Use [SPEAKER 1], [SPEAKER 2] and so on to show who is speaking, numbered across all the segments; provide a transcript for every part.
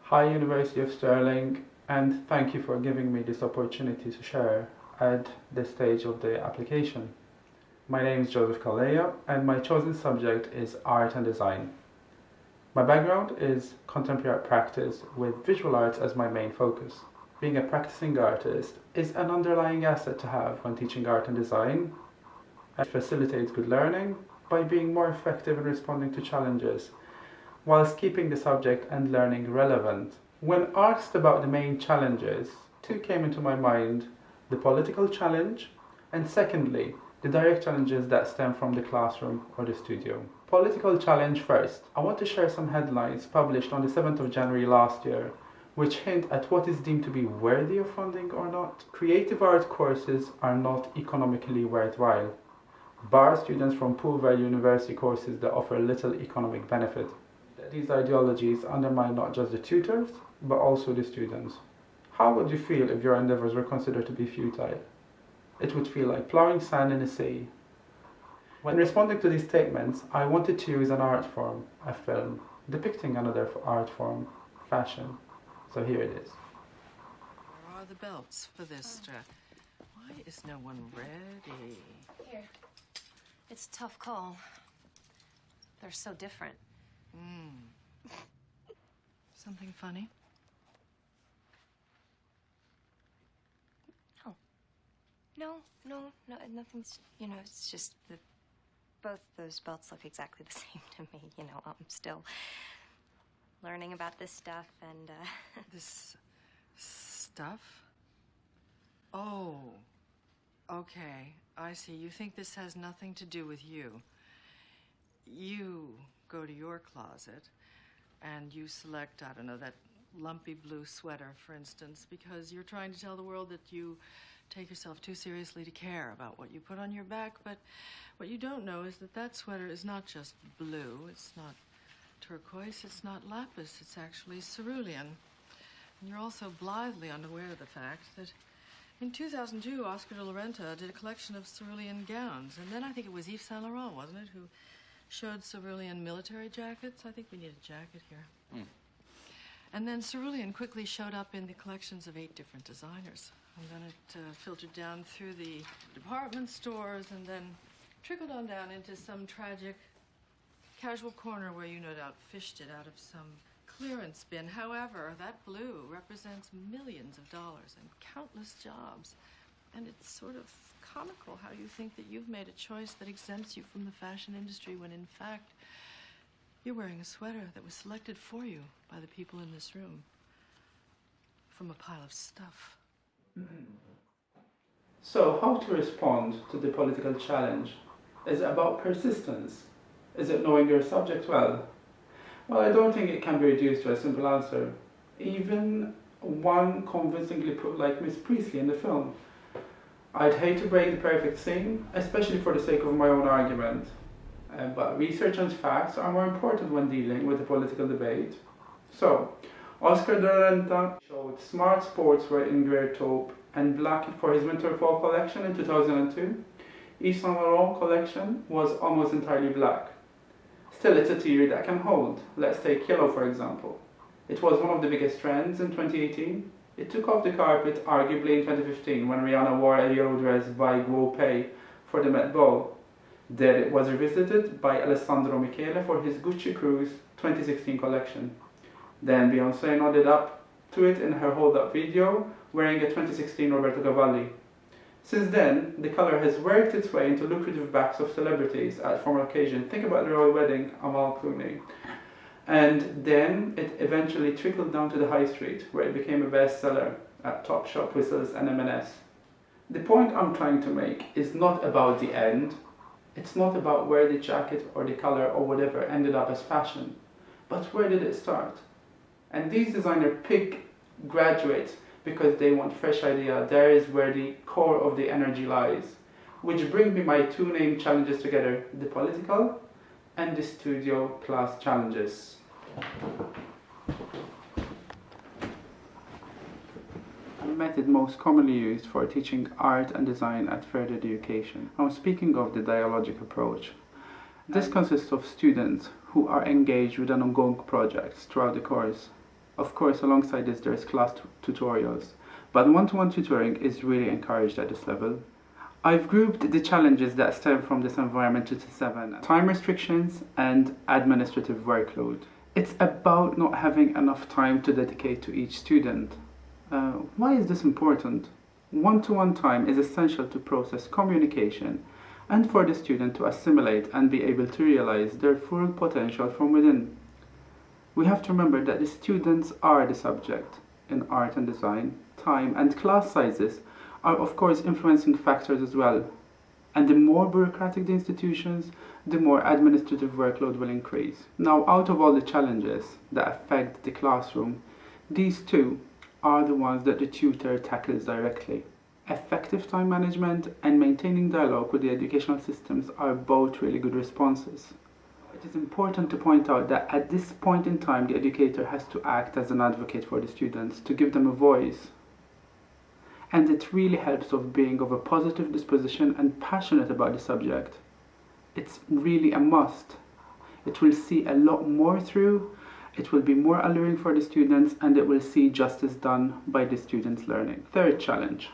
[SPEAKER 1] Hi University of Stirling, and thank you for giving me this opportunity to share at this stage of the application. My name is Joseph Kalea and my chosen subject is art and design. My background is contemporary art practice with visual arts as my main focus. Being a practicing artist is an underlying asset to have when teaching art and design, and facilitates good learning by being more effective in responding to challenges whilst keeping the subject and learning relevant. When asked about the main challenges, two came into my mind: the political challenge, and secondly, the direct challenges that stem from the classroom or the studio. Political challenge first. I want to share some headlines published on the 7th of January last year, which hint at what is deemed to be worthy of funding or not. Creative art courses are not economically worthwhile. Bar students from poor value university courses that offer little economic benefit. These ideologies undermine not just the tutors, but also the students. How would you feel if your endeavors were considered to be futile? It would feel like plowing sand in a sea. When responding to these statements, I wanted to use an art form, a film, depicting another art form, fashion. So here it is.
[SPEAKER 2] Where are the belts for this dress? Why is no one ready?
[SPEAKER 3] Here. It's a tough call. They're so different.
[SPEAKER 2] Something funny?
[SPEAKER 3] No, nothing's, it's just that both those belts look exactly the same to me. I'm still learning about this stuff and,
[SPEAKER 2] This stuff? Oh, okay. I see. You think this has nothing to do with you. You go to your closet and you select, I don't know, that lumpy blue sweater, for instance, because you're trying to tell the world that you take yourself too seriously to care about what you put on your back. But what you don't know is that that sweater is not just blue, it's not turquoise, it's not lapis, it's actually cerulean. And you're also blithely unaware of the fact that in 2002, Oscar de la Renta did a collection of cerulean gowns. And then I think it was Yves Saint Laurent, wasn't it, who showed cerulean military jackets. I think we need a jacket here. And then cerulean quickly showed up in the collections of 8 different designers. And then it filtered down through the department stores and then trickled on down into some tragic casual corner where you no doubt fished it out of some clearance bin. However, that blue represents millions of dollars and countless jobs. And it's sort of comical how you think that you've made a choice that exempts you from the fashion industry when in fact you're wearing a sweater that was selected for you by the people in this room from a pile of stuff.
[SPEAKER 1] So, how to respond to the political challenge? Is it about persistence? Is it knowing your subject well? Well, I don't think it can be reduced to a simple answer. Even one convincingly put like Miss Priestley in the film. I'd hate to break the perfect scene, especially for the sake of my own argument. But research and facts are more important when dealing with a political debate. So, Oscar de la Renta showed smart sportswear in grey taupe and black for his winter-fall collection in 2002. Yves Saint Laurent collection was almost entirely black. Still, it's a theory that can hold. Let's take yellow for example. It was one of the biggest trends in 2018. It took off the carpet arguably in 2015 when Rihanna wore a yellow dress by Guo Pei for the Met Ball. Then it was revisited by Alessandro Michele for his Gucci Cruise 2016 collection. Then Beyoncé nodded up to it in her Hold Up video wearing a 2016 Roberto Cavalli. Since then, the color has worked its way into lucrative backs of celebrities at formal occasions. Think about the royal wedding, Amal Clooney. And then it eventually trickled down to the high street, where it became a bestseller at Topshop, Whistles and M&S. The point I'm trying to make is not about the end. It's not about where the jacket or the color or whatever ended up as fashion, but where did it start? And these designers pick graduates because they want fresh idea. There is where the core of the energy lies. Which brings me my 2 named challenges together, the political and the studio class challenges. A method most commonly used for teaching art and design at further education. I'm speaking of the dialogic approach. This consists of students who are engaged with an ongoing project throughout the course. Of course, alongside this, there's class tutorials, but one-to-one tutoring is really encouraged at this level. I've grouped the challenges that stem from this environment into 7: time restrictions and administrative workload. It's about not having enough time to dedicate to each student. Why is this important? One-to-one time is essential to process communication and for the student to assimilate and be able to realize their full potential from within. We have to remember that the students are the subject in art and design. Time and class sizes are of course influencing factors as well. And the more bureaucratic the institutions, the more administrative workload will increase. Now, out of all the challenges that affect the classroom, these two are the ones that the tutor tackles directly. Effective time management and maintaining dialogue with the educational systems are both really good responses. It is important to point out that at this point in time, the educator has to act as an advocate for the students, to give them a voice. And it really helps of being of a positive disposition and passionate about the subject. It's really a must. It will see a lot more through, it will be more alluring for the students, and it will see justice done by the students' learning. Third challenge: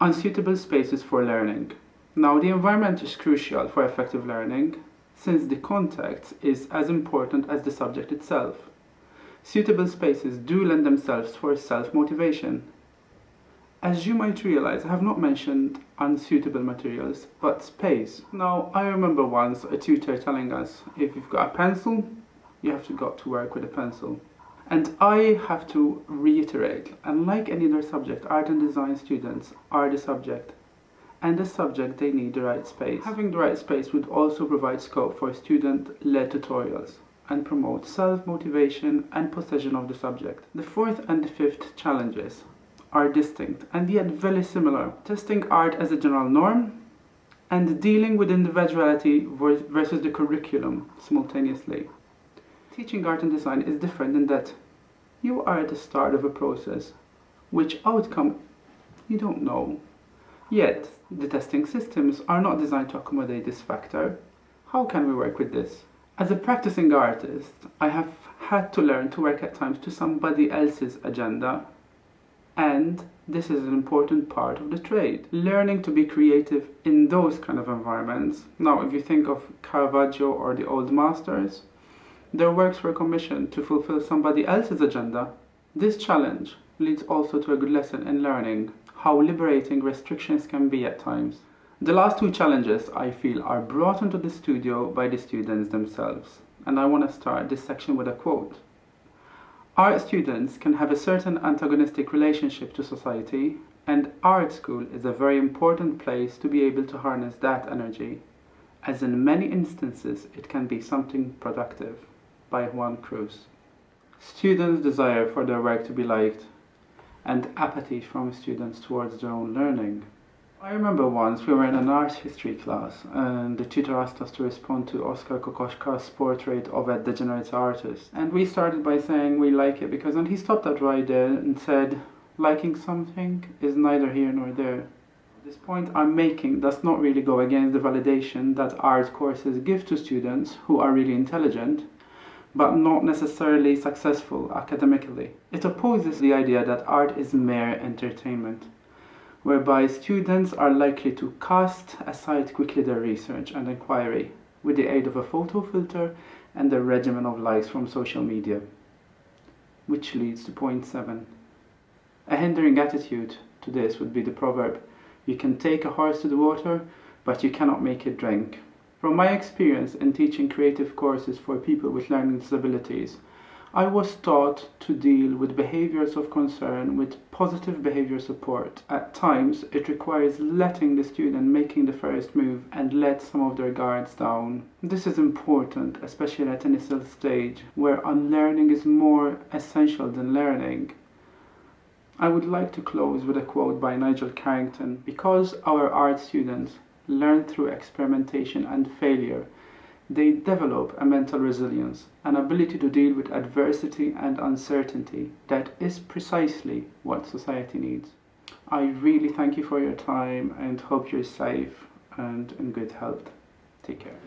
[SPEAKER 1] unsuitable spaces for learning. Now, the environment is crucial for effective learning, since the context is as important as the subject itself. Suitable spaces do lend themselves for self-motivation. As you might realize, I have not mentioned unsuitable materials, but space. Now, I remember once a tutor telling us, if you've got a pencil, you have to work with a pencil. And I have to reiterate, unlike any other subject, art and design students are the subject. And the subject, they need the right space. Having the right space would also provide scope for student-led tutorials and promote self-motivation and possession of the subject. The fourth and the fifth challenges are distinct and yet very similar. Testing art as a general norm and dealing with individuality versus the curriculum simultaneously. Teaching art and design is different in that you are at the start of a process, which outcome you don't know. Yet, the testing systems are not designed to accommodate this factor. How can we work with this? As a practicing artist, I have had to learn to work at times to somebody else's agenda, and this is an important part of the trade. Learning to be creative in those kind of environments. Now, if you think of Caravaggio or the old masters, their works were commissioned to fulfill somebody else's agenda. This challenge leads also to a good lesson in learning how liberating restrictions can be at times. The last two challenges, I feel, are brought into the studio by the students themselves. And I want to start this section with a quote. Art students can have a certain antagonistic relationship to society, and art school is a very important place to be able to harness that energy, as in many instances it can be something productive. By Juan Cruz. Students' desire for their work to be liked and apathy from students towards their own learning. I remember once we were in an art history class and the tutor asked us to respond to Oskar Kokoschka's portrait of a degenerate artist. And we started by saying we like it because, and he stopped that right there and said, liking something is neither here nor there. This point I'm making does not really go against the validation that art courses give to students who are really intelligent, but not necessarily successful academically. It opposes the idea that art is mere entertainment, whereby students are likely to cast aside quickly their research and inquiry with the aid of a photo filter and a regimen of likes from social media. Which leads to point 7. A hindering attitude to this would be the proverb, you can take a horse to the water, but you cannot make it drink. From my experience in teaching creative courses for people with learning disabilities, I was taught to deal with behaviors of concern with positive behavior support. At times, it requires letting the student making the first move and let some of their guards down. This is important, especially at an initial stage, where unlearning is more essential than learning. I would like to close with a quote by Nigel Carrington. Because our art students learn through experimentation and failure, they develop a mental resilience, an ability to deal with adversity and uncertainty that is precisely what society needs. I really thank you for your time and hope you're safe and in good health. Take care.